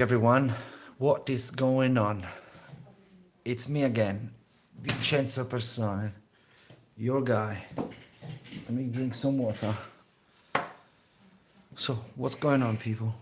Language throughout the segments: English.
Everyone, what is going on? It's me again, Vincenzo Persone, your guy. Let me drink some water. So, what's going on, people?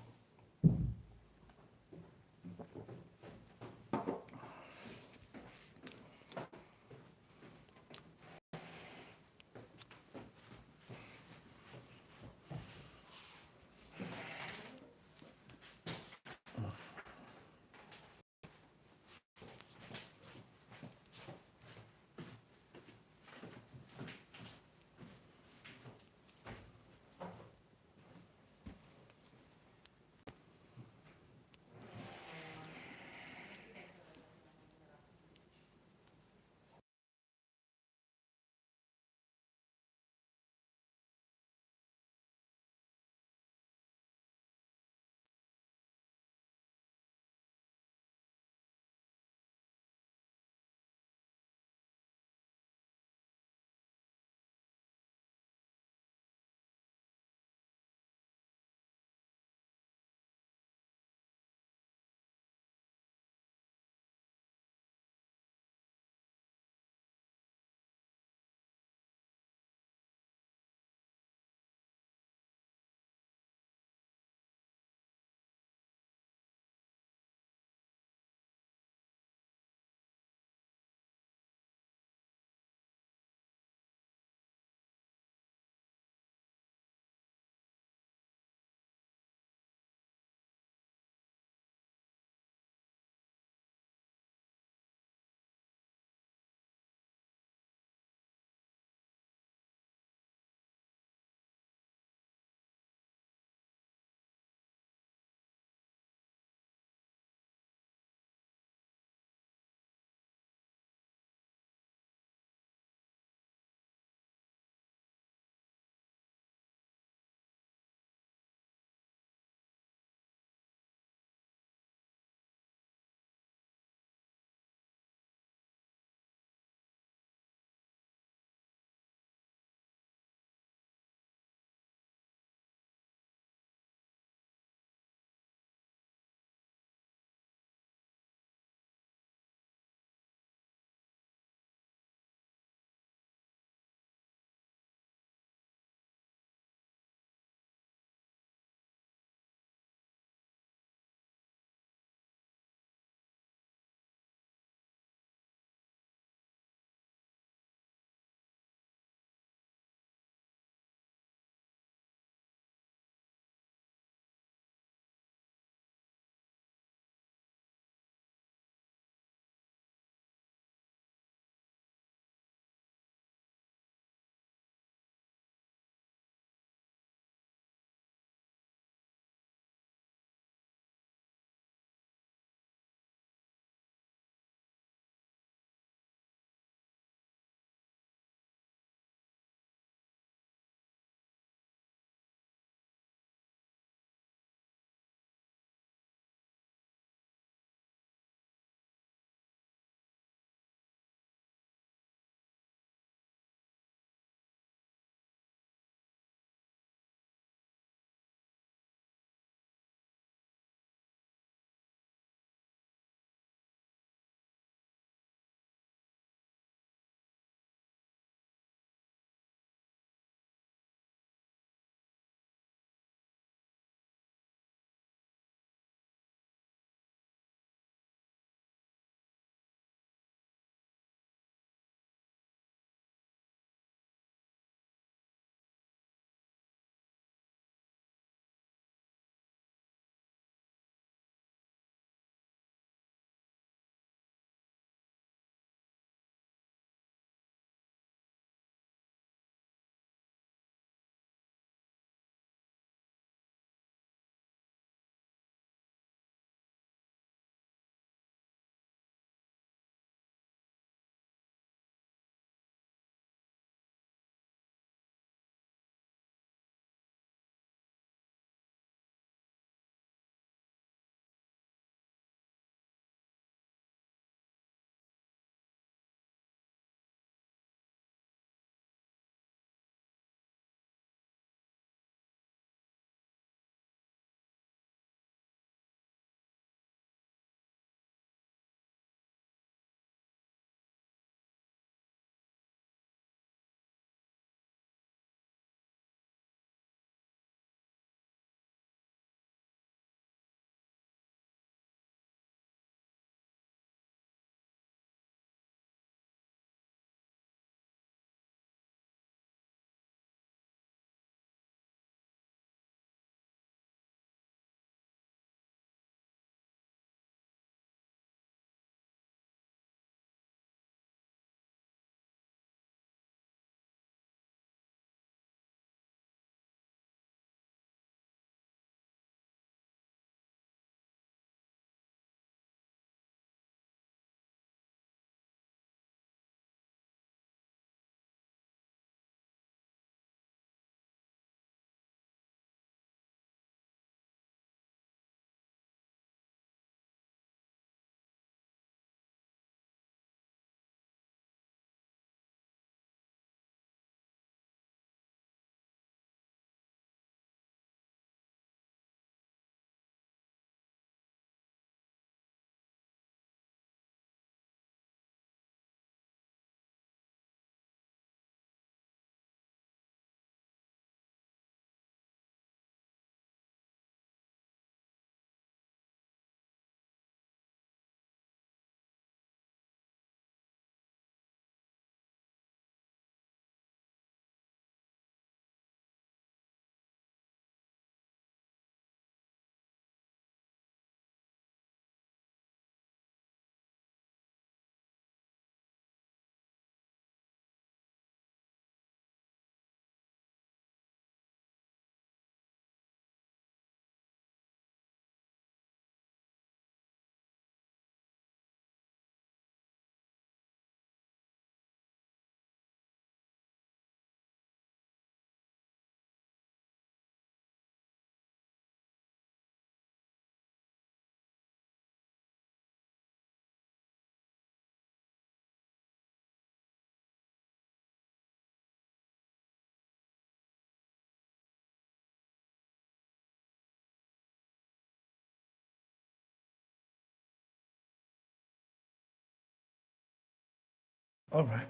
All right.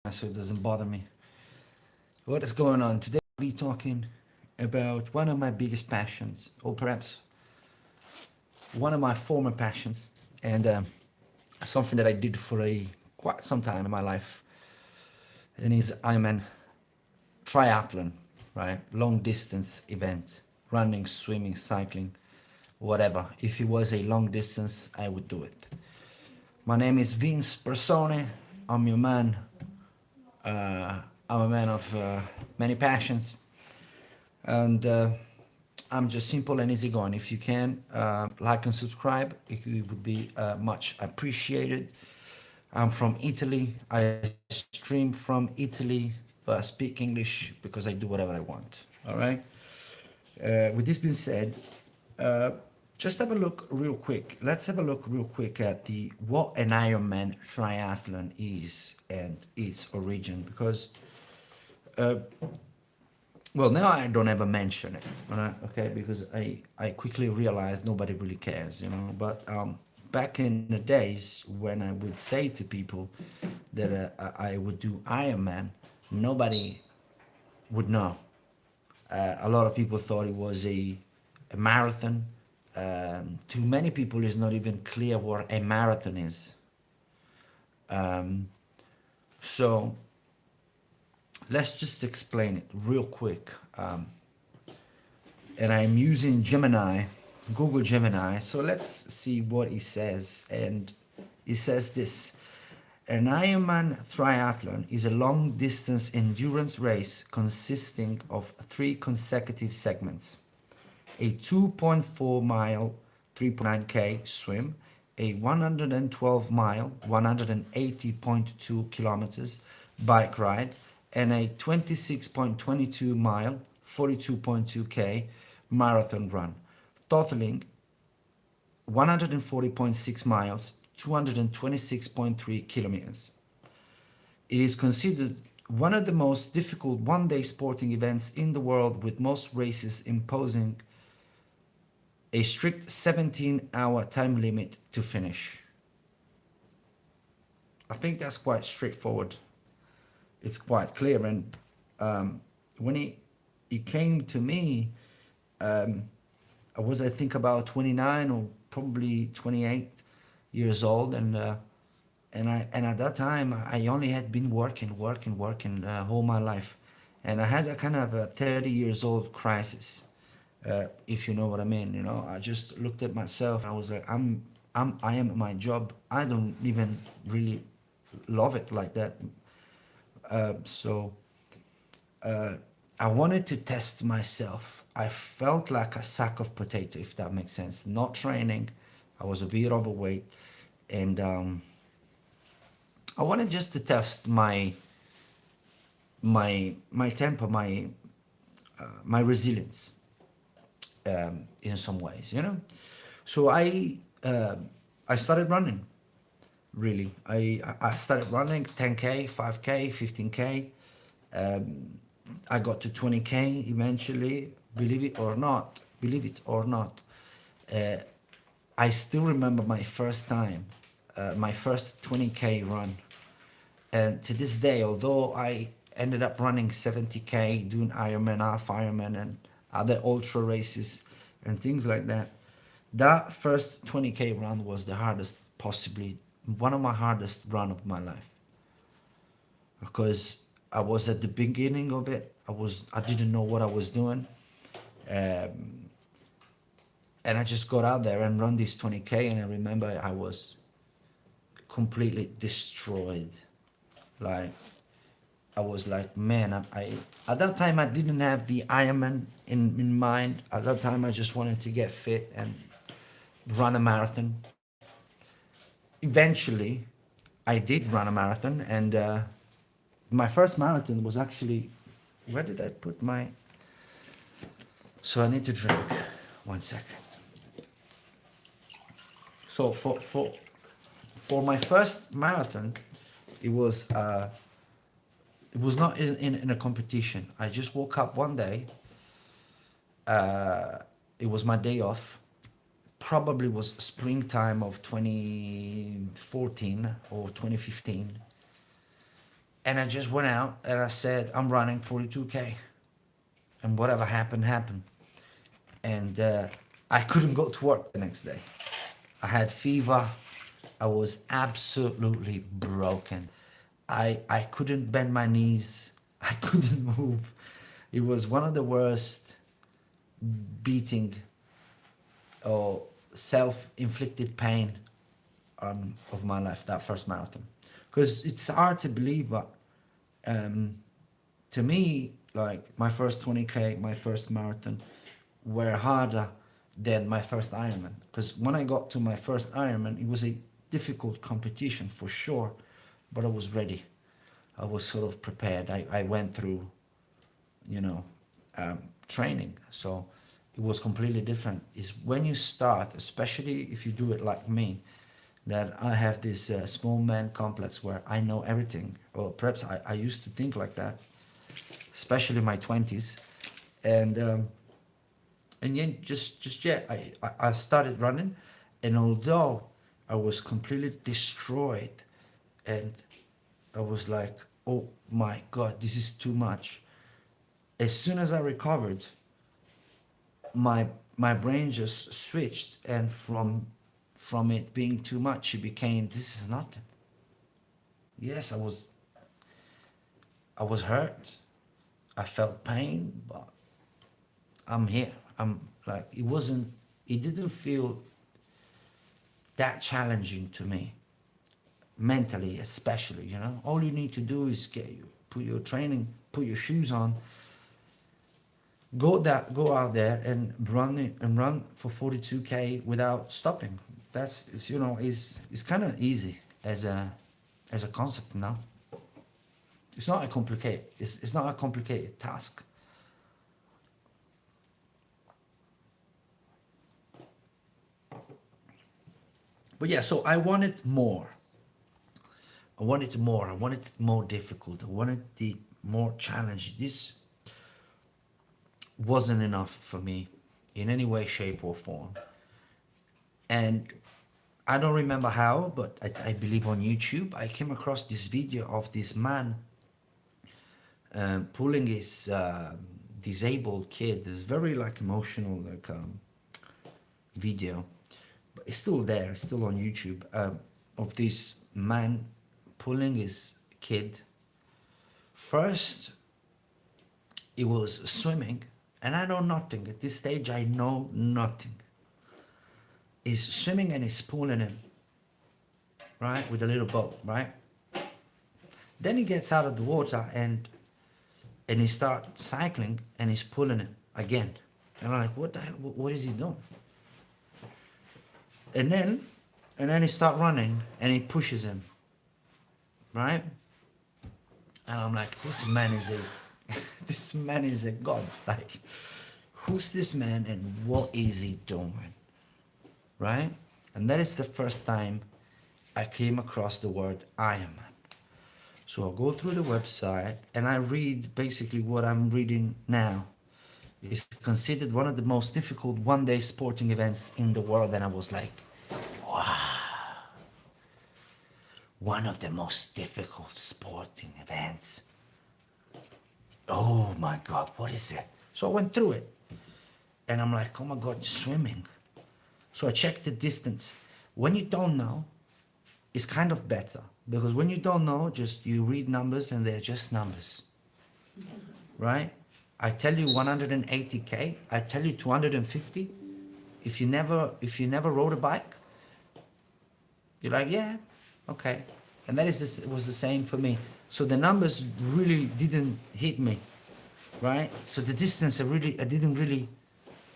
So it doesn't bother me. What is going on? Today I'll be talking about one of my biggest passions, or perhaps one of my former passions, and something that I did for a quite some time in my life, and is Ironman triathlon, right? Long distance event, running, swimming, cycling, whatever. If it was a long distance, I would do it. My name is Vince Persone. I'm your man. I'm a man of many passions, and I'm just simple and easygoing. If you can like and subscribe, it would be much appreciated. I'm from Italy. I stream from Italy, but I speak English because I do whatever I want. All right. With this being said, uh, just have a look real quick. Let's have a look real quick at the what an Ironman triathlon is and its origin, because well, now I don't ever mention it, right? Okay, because I quickly realized nobody really cares, you know. But back in the days when I would say to people that I would do Ironman, nobody would know. A lot of people thought it was a marathon. To many people, it's not even clear what a marathon is. Um, so let's just explain it real quick. And I'm using Gemini, Google Gemini. So let's see what it says. And it says this: an Ironman triathlon is a long distance endurance race consisting of 3 consecutive segments: a 2.4 mile, 3.9k swim, a 112 mile, 180.2 kilometers bike ride, and a 26.22 mile, 42.2k marathon run, totaling 140.6 miles, 226.3 kilometers. It is considered one of the most difficult one-day sporting events in the world, with most races imposing a strict 17-hour time limit to finish. I think that's quite straightforward. It's quite clear. And when it came to me, I was, I think, about 29 or probably 28 years old, and at that time I only had been working all my life, and I had a kind of a 30 years old crisis, if you know what I mean. You know, I just looked at myself. I was like, I am at my job. I don't even really love it like that. So I wanted to test myself. I felt like a sack of potato, if that makes sense. Not training. I was a bit overweight, and I wanted just to test my temper, my resilience, in some ways, you know. So I started running. Really, I started running 10k, 5k, 15k. I got to 20k eventually. Believe it or not. Uh, I still remember my first time, my first 20k run. And to this day, although I ended up running 70k, doing Ironman, half Ironman, and other ultra races and things like that, that first 20k run was the hardest, possibly one of my hardest run of my life, because I was at the beginning of it. I didn't know what I was doing, and I just got out there and run this 20k, and I remember I was completely destroyed. Like, I was like, man, I at that time I didn't have the Ironman in mind. At that time I just wanted to get fit and run a marathon. Eventually, I did run a marathon, and my first marathon was actually, where did I put my? So I need to drink. 1 second. So for my first marathon, it was not in a competition. I just woke up one day. It was my day off, probably was springtime of 2014 or 2015. And I just went out and I said, I'm running 42K. And whatever happened, happened. And I couldn't go to work the next day. I had fever. I was absolutely broken. I couldn't bend my knees. I couldn't move. It was one of the worst beating or self-inflicted pain of my life, that first marathon. Because it's hard to believe, but to me, like my first 20K, my first marathon were harder than my first Ironman. Because when I got to my first Ironman, it was a difficult competition for sure, but I was ready. I was sort of prepared. I went through, you know, training. So it was completely different. Is when you start, especially if you do it like me, that I have this small man complex where I know everything, or perhaps I used to think like that, especially in my 20s, and then just yeah, I started running, and although I was completely destroyed, and I was like, oh my God, this is too much. As soon as I recovered, my brain just switched, and from it being too much, it became, this is nothing. Yes, I was hurt. I felt pain, but I'm here. I'm like, it didn't feel that challenging to me, mentally especially, you know. All you need to do is put your training, put your shoes on, go out there and run for 42K without stopping. That's, you know, is kind of easy as a concept now. It's not a complicated task. But yeah, so I wanted more. I wanted more. I wanted it more difficult. I wanted the more challenge. This wasn't enough for me in any way, shape, or form. And I don't remember how, but I believe on YouTube, I came across this video of this man pulling his disabled kid. It's very like emotional, like video, but it's still there. It's still on YouTube, of this man pulling his kid. First, he was swimming, and I know nothing at this stage. I know nothing. He's swimming and he's pulling him, right, with a little boat, right? Then he gets out of the water and he starts cycling and he's pulling him again. And I'm like, what the hell? What is he doing? And then he starts running and he pushes him, right? And I'm like, this man is a god. Like, who's this man and what is he doing, right? And that is the first time I came across the word Ironman. So I'll go through the website and I read basically what I'm reading now. It's considered one of the most difficult one-day sporting events in the world. And I was like, wow. One of the most difficult sporting events. Oh my God, what is it? So I went through it. And I'm like, oh my God, swimming. So I checked the distance. When you don't know, it's kind of better. Because when you don't know, just you read numbers and they're just numbers. Right? I tell you 180K, I tell you 250. If you never rode a bike, you're like, yeah, okay. And that was the same for me. So the numbers really didn't hit me, right? So the distance, I didn't really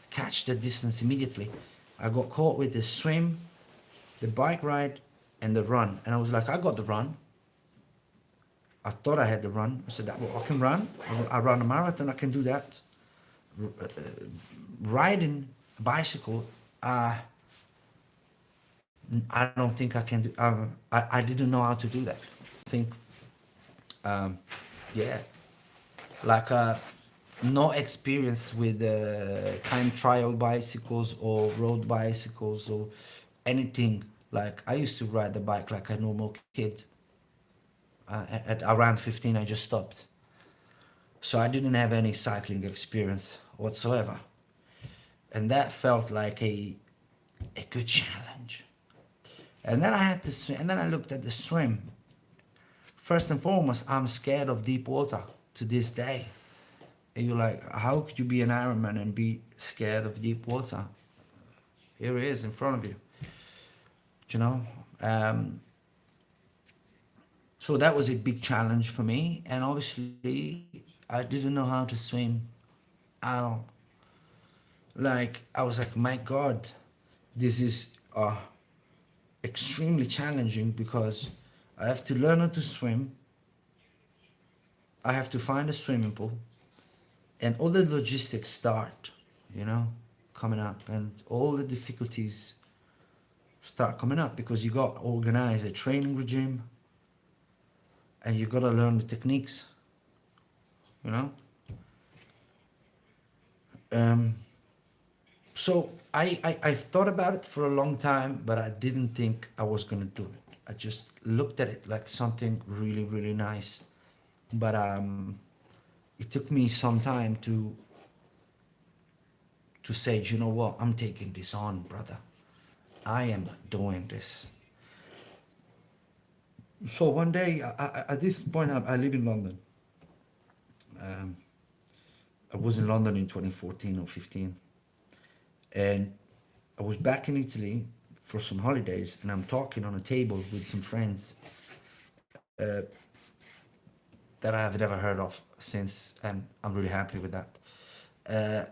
catch the distance immediately. I got caught with the swim, the bike ride, and the run. And I was like, I got the run. I thought I had the run. I said, well, I can run. I run a marathon, I can do that. Riding a bicycle, I don't think I can do. I didn't know how to do that. I think, yeah, like no experience with time trial bicycles or road bicycles or anything. Like I used to ride the bike like a normal kid. At around 15, I just stopped. So I didn't have any cycling experience whatsoever. And that felt like a good challenge. And then I had to swim, and then I looked at the swim. First and foremost, I'm scared of deep water to this day. And you're like, how could you be an Ironman and be scared of deep water? Here it is in front of you. You know? Um, so that was a big challenge for me. And obviously, I didn't know how to swim at all. Like, I was like, my God, this is extremely challenging because I have to learn how to swim. I have to find a swimming pool. And all the logistics start, you know, coming up. And all the difficulties start coming up because you got to organize a training regime and you got to learn the techniques, you know. Um, so I thought about it for a long time, but I didn't think I was going to do it. I just looked at it like something really, really nice. But it took me some time to say, you know what, I'm taking this on, brother. I am doing this. So one day, at this point, I live in London. Um, I was in London in 2014 or 15, and I was back in Italy for some holidays, and I'm talking on a table with some friends that I have never heard of since, and I'm really happy with that. Uh,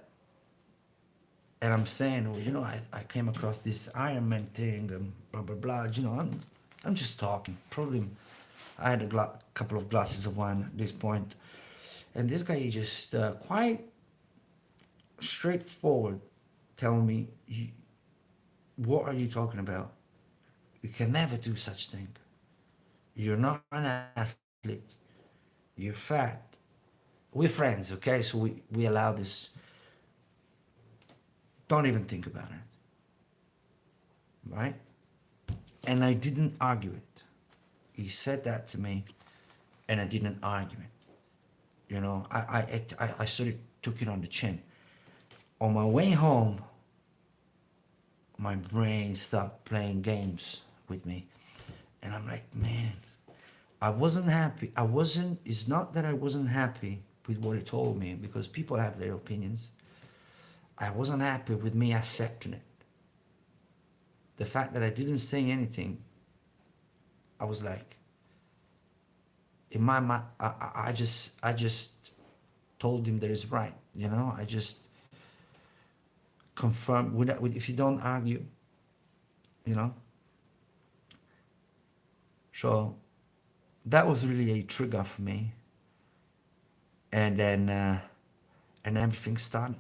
and I'm saying, well, you know, I came across this Ironman thing and blah blah blah. You know, I'm just talking. Probably, I had a couple of glasses of wine at this point, and this guy just quite straightforward, telling me, "What are you talking about? You can never do such thing. You're not an athlete. You're fat. We're friends, okay? So we allow this. Don't even think about it, right?" And I didn't argue it. He said that to me, and I didn't argue it. You know, I sort of took it on the chin. On my way home, my brain started playing games with me. And I'm like, man, I wasn't happy. It's not that I wasn't happy with what he told me because people have their opinions. I wasn't happy with me accepting it. The fact that I didn't say anything, I was like, in my mind, I just told him that it's right. You know, I just confirmed if you don't argue, you know. So that was really a trigger for me. And then everything started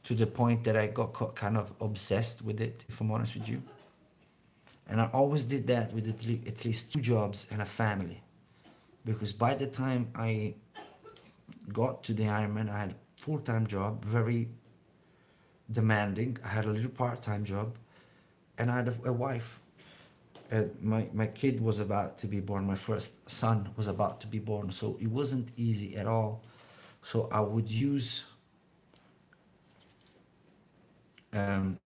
to the point that I got kind of obsessed with it, if I'm honest with you. And I always did that with at least 2 jobs and a family. Because by the time I got to the Ironman, I had a full-time job, very demanding. I had a little part-time job, and I had a wife. My kid was about to be born. My first son was about to be born, so it wasn't easy at all. So I would use um,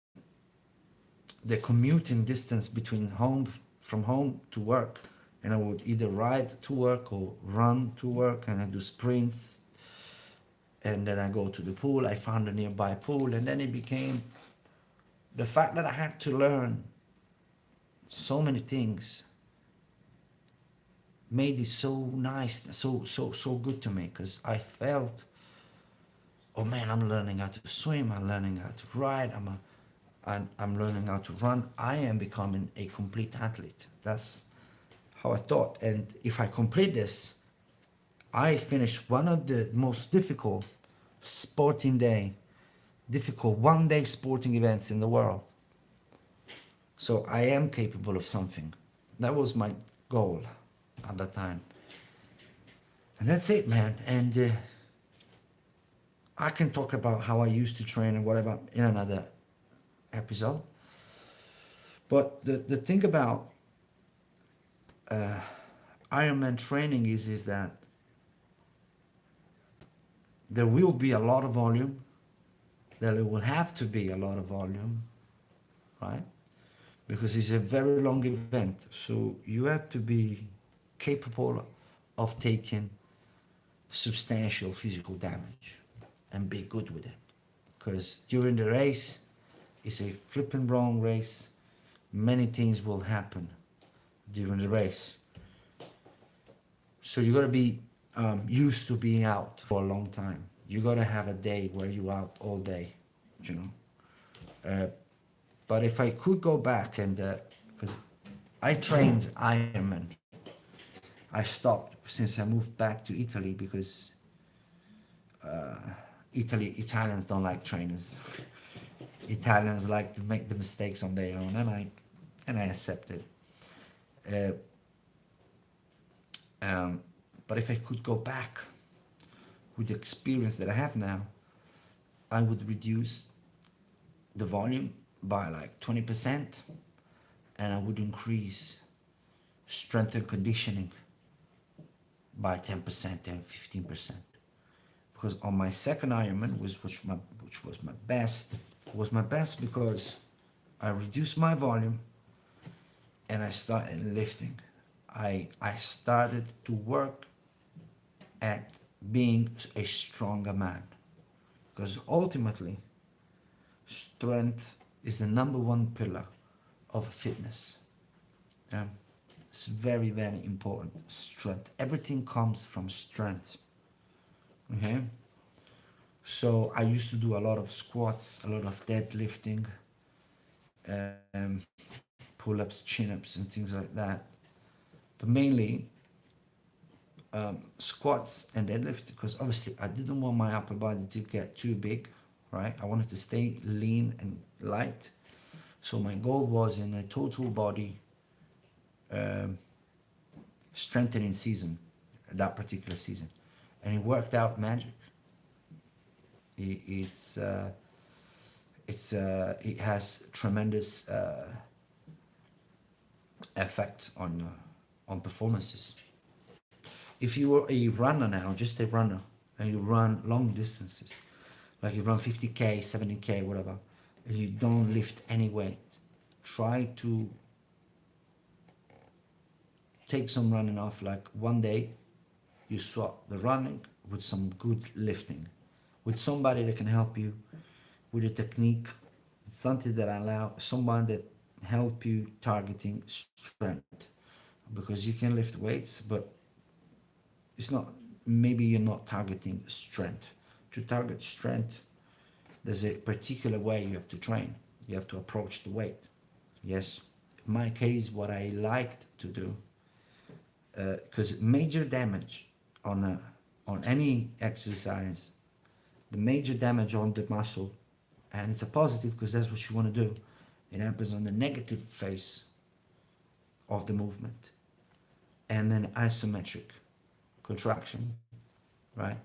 the commuting distance between from home to work, and I would either ride to work or run to work, and I do sprints. And then I go to the pool. I found a nearby pool, and then it became the fact that I had to learn so many things made it so nice, so good to me, because I felt, oh man, I'm learning how to swim, I'm learning how to ride, I'm learning how to run. I am becoming a complete athlete. That's how I thought. And if I complete this, I finish one of the most difficult difficult one-day sporting events in the world. So I am capable of something. That was my goal at that time. And that's it, man. And I can talk about how I used to train and whatever in another episode. But the thing about Ironman training is that there will be a lot of volume. There will have to be a lot of volume, right? Because it's a very long event. So you have to be capable of taking substantial physical damage and be good with it. Because during the race, it's a flipping wrong race. Many things will happen during the race. So you got to be used to being out for a long time. You got to have a day where you're out all day, you know. But if I could go back and, because I trained Ironman, I stopped since I moved back to Italy because Italians don't like trainers. Italians like to make the mistakes on their own, and I accept it. But if I could go back with the experience that I have now, I would reduce the volume by like 20%, and I would increase strength and conditioning by 10% and 15%. Because on my second Ironman, which was my best, because I reduced my volume and I started lifting. I started to work at being a stronger man, because ultimately strength is the number one pillar of fitness. It's very, very important. Strength. Everything comes from strength. Okay? So I used to do a lot of squats, a lot of deadlifting, um, pull-ups, chin-ups, and things like that. But mainly squats and deadlift, because obviously I didn't want my upper body to get too big, right? I wanted to stay lean and light. So my goal was in a total body strengthening season, that particular season, and it worked out magic. It has tremendous effect on performances. If you were a runner now, just a runner, and you run long distances, like you run 50K, 70K, whatever, and you don't lift any weight, try to take some running off. Like one day, you swap the running with some good lifting, with somebody that can help you with a technique, something that allow someone that help you targeting strength, because you can lift weights, but it's not, maybe you're not targeting strength. To target strength, there's a particular way you have to train. You have to approach the weight. Yes, in my case, what I liked to do, because major damage on any exercise, the major damage on the muscle, and it's a positive because that's what you want to do. It happens on the negative phase of the movement, and then isometric contraction, right?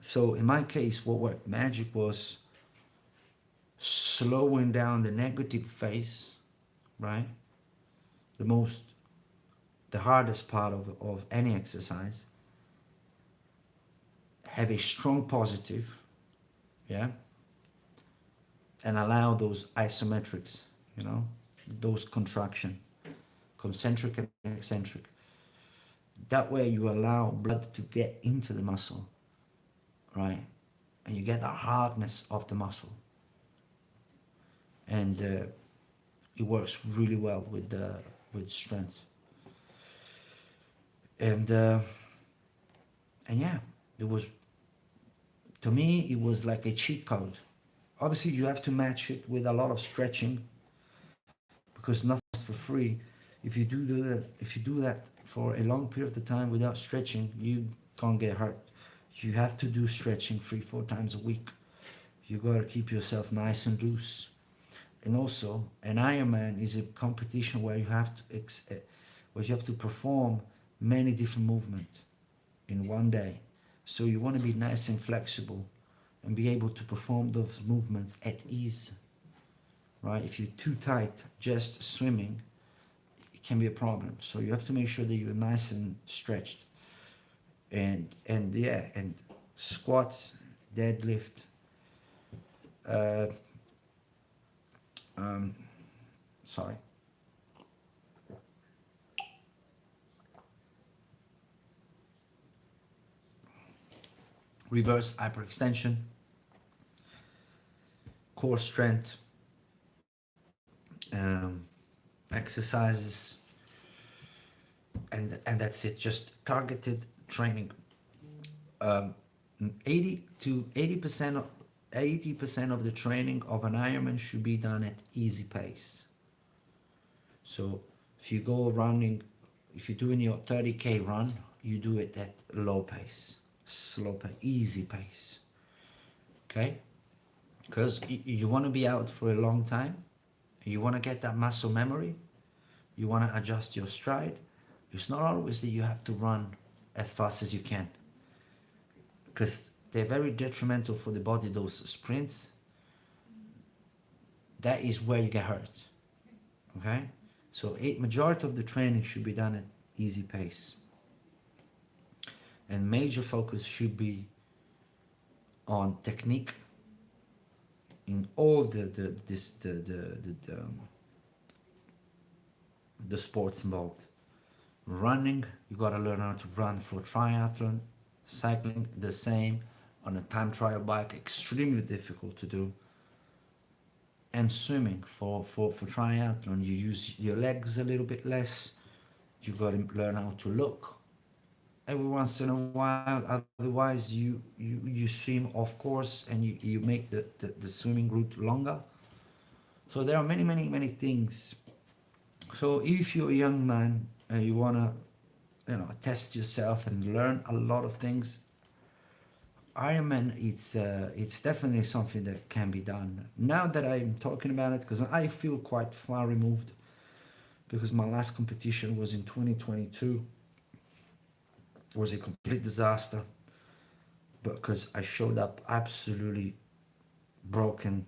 So in my case, what worked magic was slowing down the negative phase, right? The hardest part of any exercise. Have a strong positive, yeah, and allow those isometrics, those contraction, concentric and eccentric. That way you allow blood to get into the muscle, right? And you get the hardness of the muscle. And it works really well with strength. And yeah, it was, to me, it was like a cheat code. Obviously, you have to match it with a lot of stretching, because nothing's for free. If you do that for a long period of time without stretching, you can't get hurt. You have to do stretching 3-4 times a week. You gotta keep yourself nice and loose. And also, an Ironman is a competition where you have to perform many different movements in one day. So you want to be nice and flexible and be able to perform those movements at ease, right? If you're too tight just swimming, it can be a problem. So you have to make sure that you're nice and stretched. And yeah, and squats, deadlift, uh, um, sorry, reverse hyperextension, core strength, um, exercises, and that's it. Just targeted training. Um, 80 to 80% of 80% of the training of an Ironman should be done at easy pace. So if you go running, if you're doing your 30K run, you do it at low pace, slow pace, easy pace. Okay? Because you want to be out for a long time. You want to get that muscle memory. You want to adjust your stride. It's not always that you have to run as fast as you can, because they're very detrimental for the body, those sprints. That is where you get hurt. Okay? So a majority of the training should be done at easy pace. And major focus should be on technique in all the sports involved. Running, you gotta learn how to run for triathlon. Cycling, the same. On a time trial bike, extremely difficult to do. And swimming, for triathlon, you use your legs a little bit less. You gotta learn how to look every once in a while, otherwise you swim off course and you make the swimming route longer. So there are many things. So if you're a young man and you want to, test yourself and learn a lot of things, Ironman, it's definitely something that can be done. Now that I'm talking about it, because I feel quite far removed, because my last competition was in 2022. It was a complete disaster, because I showed up absolutely broken.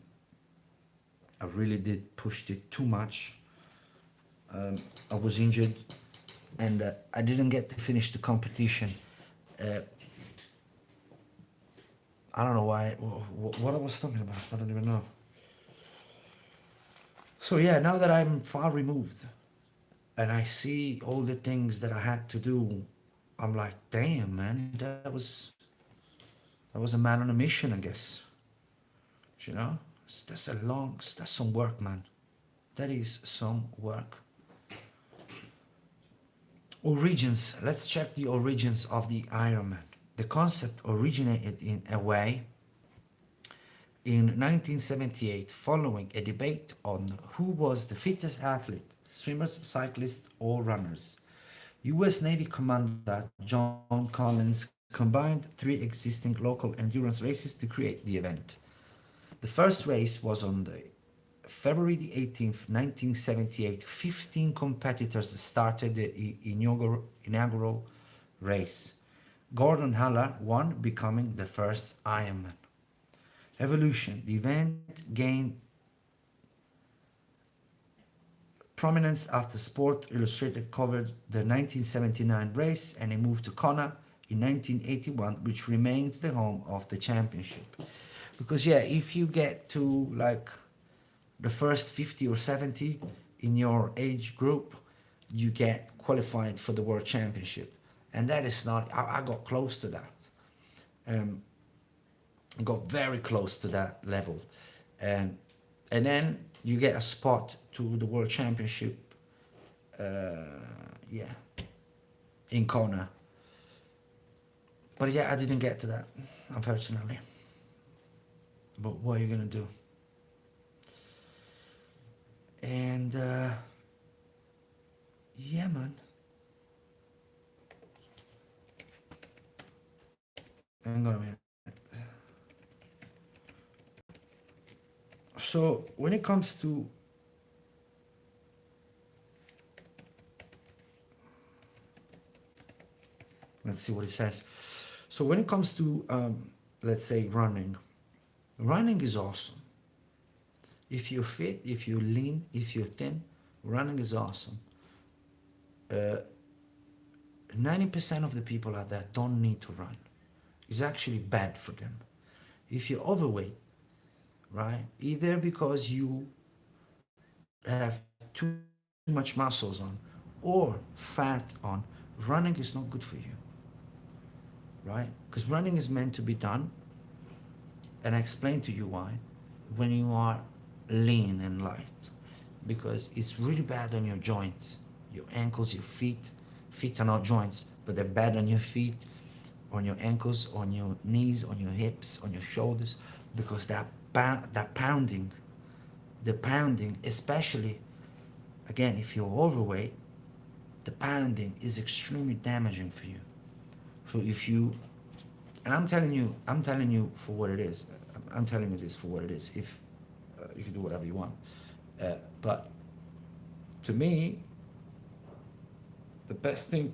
I really did pushed it too much. I was injured, and I didn't get to finish the competition. Uh, I don't know why. What I was talking about, I don't even know. So yeah, now that I'm far removed, and I see all the things that I had to do, I'm like, damn, man, that was a man on a mission, I guess. You know, that's some work, man. That is some work. Origins. Let's check the origins of the Ironman. The concept originated in a way in 1978 following a debate on who was the fittest athlete, swimmers, cyclists, or runners. US Navy Commander John Collins combined three existing local endurance races to create the event. The first race was on the February the 18th, 1978. 15 competitors started the inaugural race. Gordon Haller won, becoming the first Ironman. Evolution. The event gained prominence after Sport Illustrated covered the 1979 race, and it moved to Kona in 1981, which remains the home of the championship. Because yeah, if you get to like the first 50 or 70 in your age group, you get qualified for the world championship. And that is not, I got close to that. I got very close to that level. And then you get a spot to the world championship, yeah, in Kona. But yeah, I didn't get to that, unfortunately. But what are you gonna do? And yeah, man. Hang on a minute. So when it comes to let's see what it says. So when it comes to, let's say, running is awesome. If you're fit, if you're lean, if you're thin, running is awesome. Uh, 90% of the people out there don't need to run. It's actually bad for them. If you're overweight, right, either because you have too much muscles on or fat on, running is not good for you, right? Because running is meant to be done, and I explain to you why, when you are lean and light, because it's really bad on your joints, your ankles, your feet. Feet are not joints, but they're bad on your feet, on your ankles, on your knees, on your hips, on your shoulders, because that pounding, the pounding, especially again if you're overweight, the pounding is extremely damaging for you. So if you, and I'm telling you for what it is. I'm telling you this for what it is. If you can do whatever you want, but to me, the best thing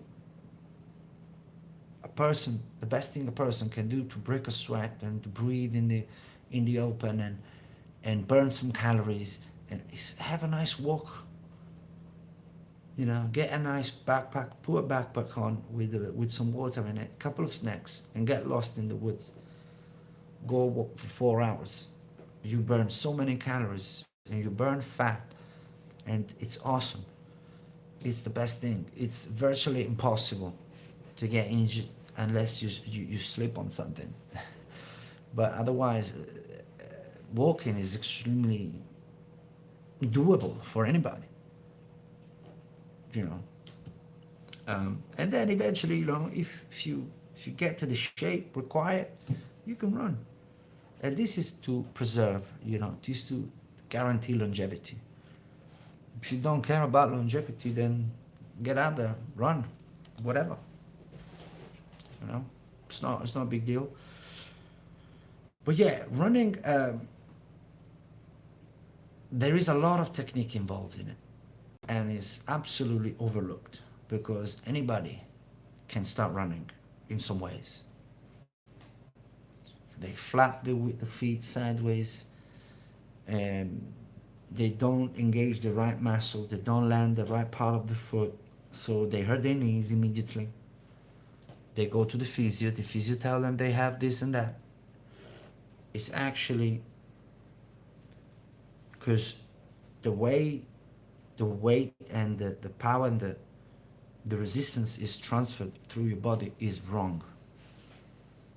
the best thing a person can do to break a sweat and to breathe in the open and burn some calories and is have a nice walk. You know, get a nice backpack, put a backpack on with some water in it, a couple of snacks, and get lost in the woods. Go walk for 4 hours. You burn so many calories and you burn fat, and it's awesome. It's the best thing. It's virtually impossible to get injured unless you slip on something. But otherwise, walking is extremely doable for anybody. You know, and then eventually, you know, if you get to the shape required, you can run. And this is to preserve, you know, this is to guarantee longevity. If you don't care about longevity, then get out there, run, whatever. You know, it's not a big deal. But yeah, running, there is a lot of technique involved in it, and is absolutely overlooked because anybody can start running in some ways. They flap the feet sideways, and they don't engage the right muscle, they don't land the right part of the foot, so they hurt their knees immediately. They go to the physio tell them they have this and that. It's actually because the way the weight and the power and the resistance is transferred through your body is wrong,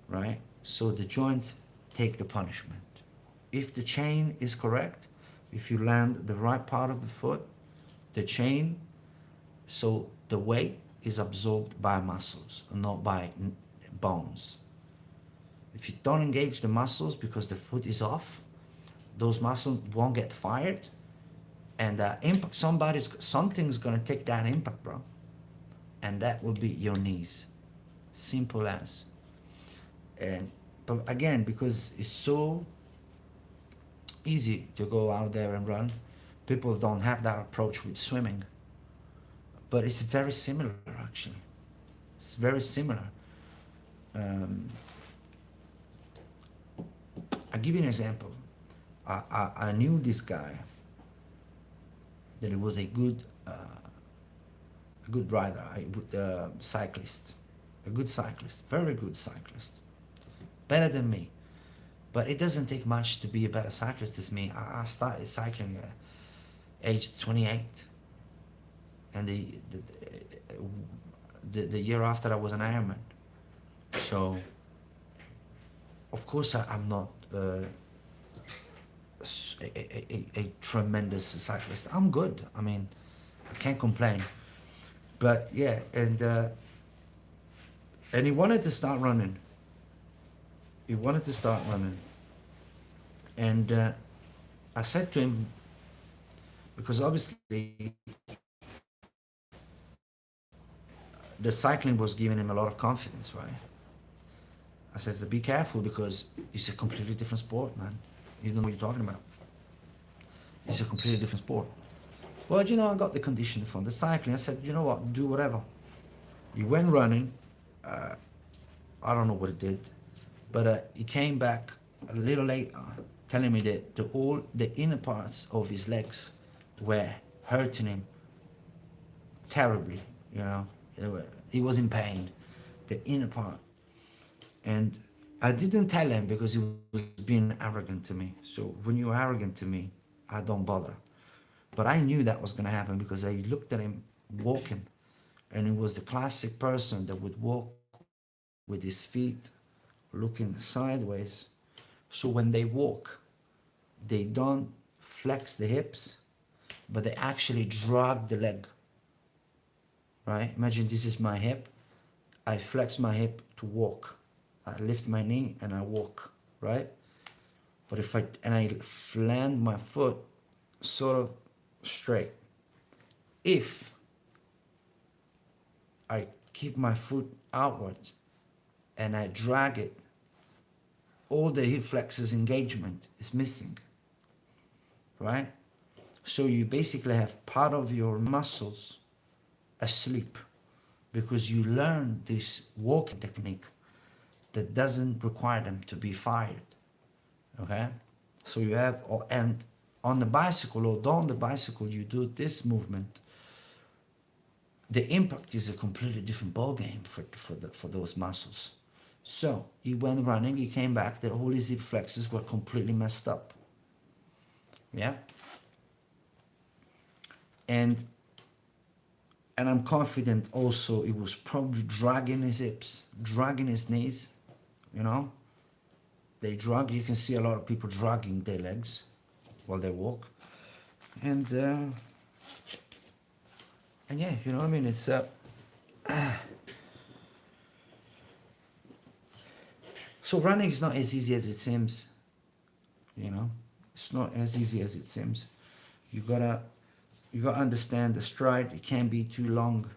right? So the joints take the punishment. If the chain is correct, if you land the right part of the foot, the chain, so the weight is absorbed by muscles, not by bones. If you don't engage the muscles because the foot is off, those muscles won't get fired, and impact, something's gonna take that impact, bro, and that will be your knees. Simple as. And but again, because it's so easy to go out there and run, people don't have that approach with swimming. But it's very similar, actually. It's very similar. Um, I'll give you an example. I knew this guy that he was a good rider, cyclist, a good cyclist, very good cyclist, better than me. But it doesn't take much to be a better cyclist as me. I started cycling age 28, and the year after I was an Ironman. So of course I'm not a tremendous cyclist. I'm good. I mean, I can't complain. But yeah, and he wanted to start running. He wanted to start running, and I said to him, because obviously the cycling was giving him a lot of confidence, right? I said, so be careful because it's a completely different sport, man. You don't know what you're talking about. It's a completely different sport. Well, you know, I got the condition from the cycling. I said, you know what, do whatever. He went running. I don't know what it did, but he came back a little later, telling me that all the inner parts of his legs were hurting him terribly. You know, he was in pain, the inner part, and I didn't tell him because he was being arrogant to me. So when you're arrogant to me, I don't bother. But I knew that was going to happen because I looked at him walking, and he was the classic person that would walk with his feet looking sideways. So when they walk, they don't flex the hips, but they actually drag the leg. Right? Imagine this is my hip. I flex my hip to walk. I lift my knee and I walk, right? But if I land my foot sort of straight, if I keep my foot outward and I drag it, all the hip flexors engagement is missing, right? So you basically have part of your muscles asleep because you learn this walking technique that doesn't require them to be fired, okay? So you have, and on the bicycle, although on the bicycle you do this movement, the impact is a completely different ball game for those muscles. So he went running, he came back, the all his hip flexors were completely messed up. Yeah. And I'm confident also it was probably dragging his hips, dragging his knees, you know. They drag, you can see a lot of people dragging their legs while they walk. And yeah, you know what I mean? It's so running is not as easy as it seems, you know. It's not as easy as it seems. You gotta understand the stride. It can't be too long.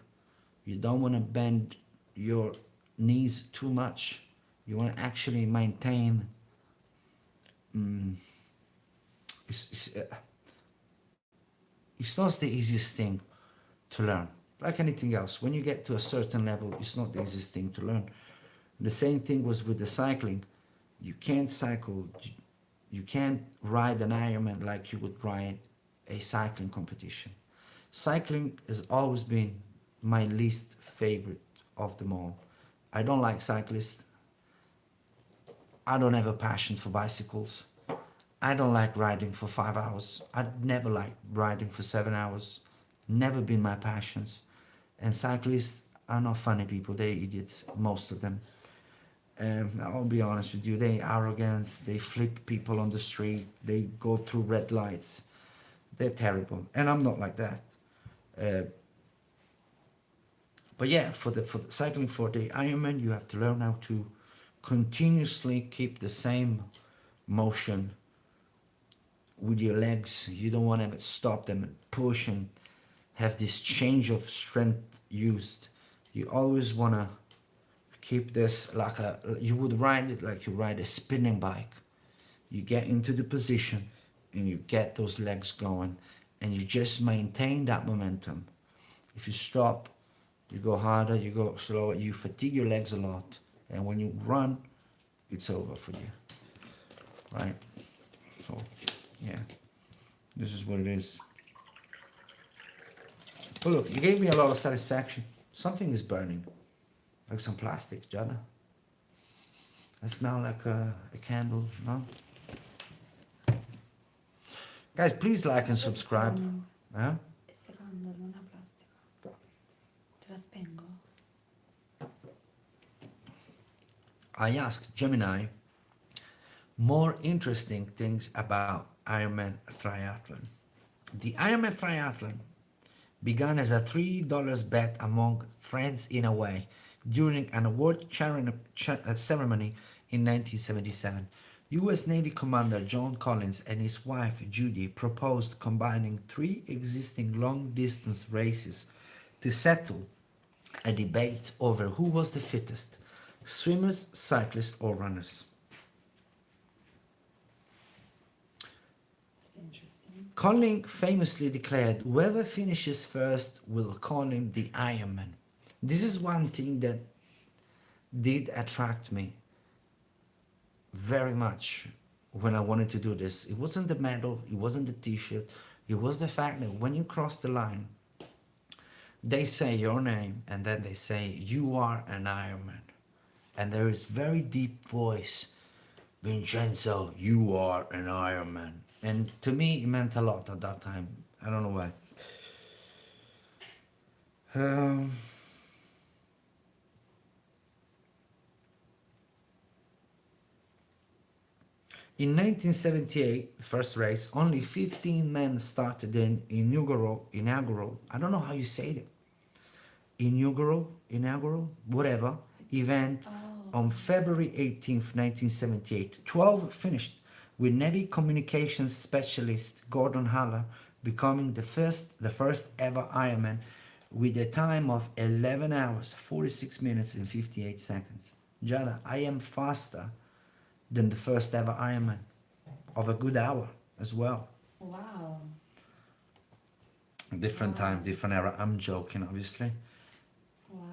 You don't want to bend your knees too much. You want to actually maintain. It's not the easiest thing to learn. Like anything else, when you get to a certain level, it's not the easiest thing to learn. The same thing was with the cycling. You can't cycle. You can't ride an Ironman like you would ride a cycling competition. Cycling has always been my least favorite of them all. I don't like cyclists. I don't have a passion for bicycles. I don't like riding for 5 hours. I'd never liked riding for 7 hours. Never been my passions. And cyclists are not funny people. They're idiots, most of them. I'll be honest with you, they arrogance, they flip people on the street, they go through red lights. They're terrible, and I'm not like that. But yeah, for the cycling for the Ironman, you have to learn how to continuously keep the same motion with your legs. You don't want to stop them and push and have this change of strength used. You always want to keep this like you would ride it like you ride a spinning bike. You get into the position and you get those legs going and you just maintain that momentum. If you stop, you go harder, you go slower, you fatigue your legs a lot. And when you run, it's over for you, right? So, yeah, this is what it is. But look, you gave me a lot of satisfaction. Something is burning. Like some plastic, Giada. I smell like a candle, no? Guys, please like and subscribe. Eh? Secondo non ha plastica. Te la spengo? I asked Gemini more interesting things about Ironman Triathlon. The Ironman Triathlon began as a $3 bet among friends in Hawaii during an award ceremony in 1977. U.S. Navy Commander John Collins and his wife Judy proposed combining 3 existing long-distance races to settle a debate over who was the fittest, swimmers, cyclists, or runners. Interesting. Colin famously declared, "Whoever finishes first will call him the Ironman." This is one thing that did attract me very much when I wanted to do this. It wasn't the medal, it wasn't the t-shirt, it was the fact that when you cross the line, they say your name and then they say you are an Ironman. And there is very deep voice, Vincenzo, you are an Ironman. And to me, it meant a lot at that time. I don't know why. Um, in 1978, the first race, only 15 men started the inaugural, I don't know how you say it, inaugural, whatever, event Oh. on February 18th, 1978. 12 finished, with Navy communications specialist Gordon Haller becoming the first ever Ironman with a time of 11 hours, 46 minutes and 58 seconds. Jada, I am faster than the first ever Ironman of a good hour as well. Wow. Different time, Wow. different era. I'm joking, obviously. Wow.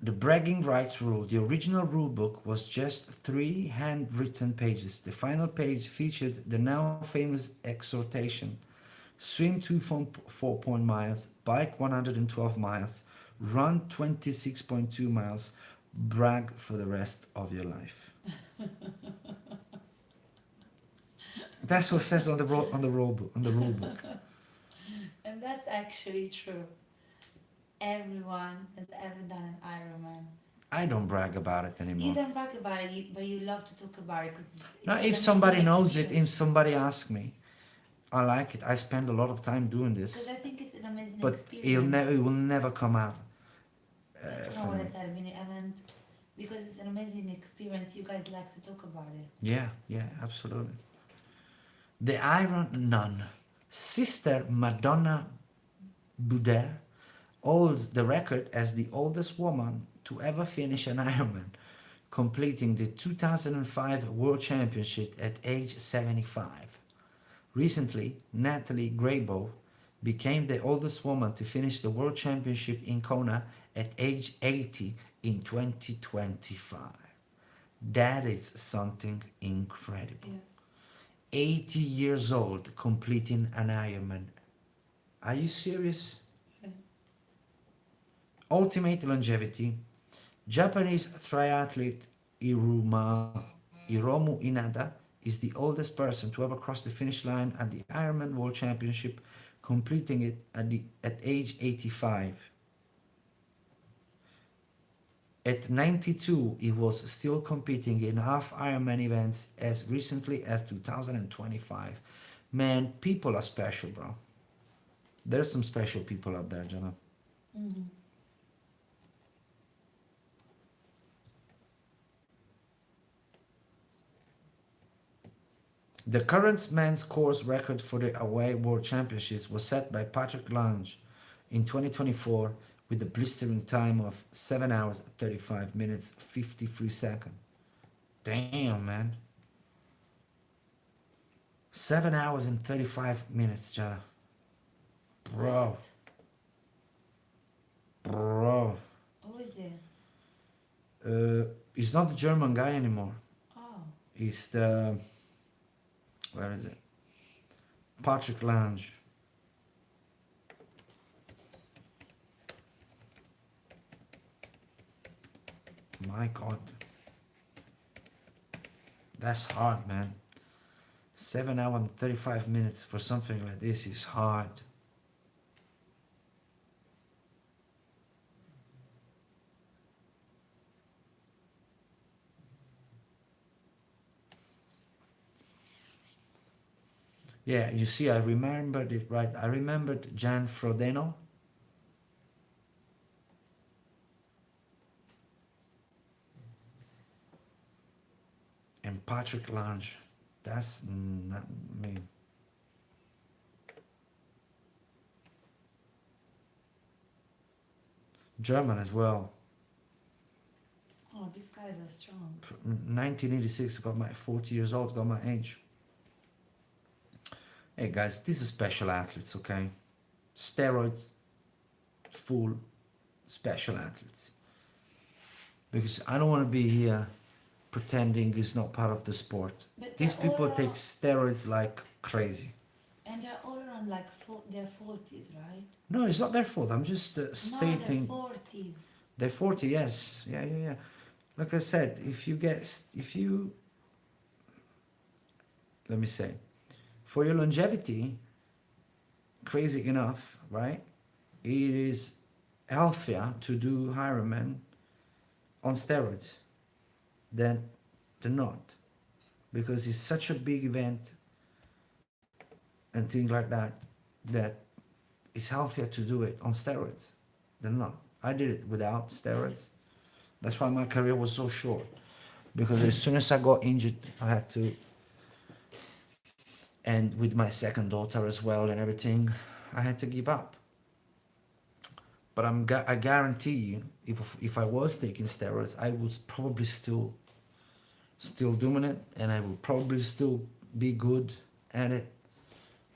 The bragging rights rule, the original rule book was just 3 handwritten pages. The final page featured the now famous exhortation: swim 2.4 miles, bike 112 miles, run 26.2 miles, brag for the rest of your life. That's what says on the rule book. And that's actually true. Everyone has ever done an Ironman. I don't brag about it You anymore. don't brag about it, but you love to talk about it because Now, it's if an somebody amazing knows it, if experience. somebody asks me, I like it. I spend a lot of time doing Because this, I think it's an amazing but experience. it will never come out That's not from what me. I said. I meant because it's an amazing experience. You guys like to talk about it. Yeah, yeah, absolutely. The Iron Nun, Sister Madonna Bouder, holds the record as the oldest woman to ever finish an Ironman, completing the 2005 World Championship at age 75. Recently, Natalie Graybo became the oldest woman to finish the World Championship in Kona at age 80 in 2025. That is something incredible. Yes. 80 years old completing an Ironman. Are you serious? So, Ultimate longevity. Japanese triathlete Hiromu Inada is the oldest person to ever cross the finish line at the Ironman World Championship, completing it at age 85. At 92, he was still competing in half Ironman events as recently as 2025. Man, people are special, bro. There's some special people out there, Jenna. mm-hmm. The current men's course record for the away World Championships was set by Patrick Lange in 2024 with a blistering time of 7 hours 35 minutes 53 seconds. Damn, man. 7 hours and 35 minutes, Jana. Bro. What? Bro. Who is it? He's not the German guy anymore. Oh. He's the... Where is it? Patrick Lange. My God. That's hard, man. 7 hours and 35 minutes for something like this is hard. Yeah, you see, I remembered it right. I remembered Jan Frodeno. And Patrick Lange. That's not me. German as well. Oh, these guys are strong. 1986, got my 40 years old, got my age. Hey guys, these are special athletes, okay? Steroids, full special athletes. because I don't want to be here pretending it's not part of the sport. But These they're all people take around, steroids like crazy. and they're all around like their 40s, right? No, it's not their fault. I'm just No, they're stating 40s. they're 40. Yes, yeah, yeah, yeah. Like I said, if you, let me say, for your longevity, crazy enough, right? It is healthier to do Ironman on steroids than not, because it's such a big event and things like that that it's healthier to do it on steroids than not. I did it without steroids. That's why my career was so short, because as soon as I got injured, I had to, and with my second daughter as well and everything, I had to give up. But I guarantee you, if I was taking steroids, I would probably still doing it, and I would probably still be good at it.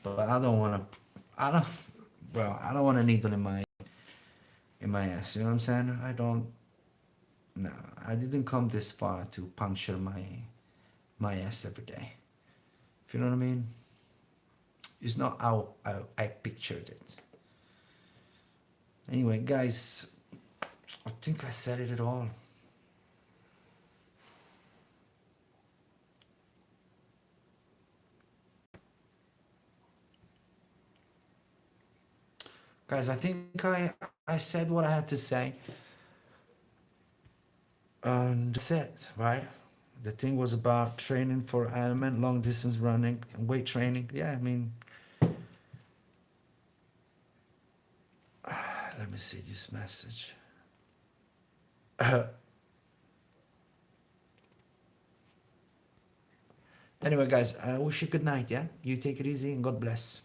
But I don't want to. I don't. Well, I don't want a needle in my ass. You know what I'm saying? I don't. No, I didn't come this far to puncture my ass every day. If you know what I mean? It's not how I pictured it. Anyway, guys, I think I said it all. Guys, I think I said what I had to say. And that's it, right? The thing was about training for Ironman, long distance running, and weight training. Yeah, I mean, let me see this message. Anyway, guys, I wish you good night, yeah? You take it easy and God bless.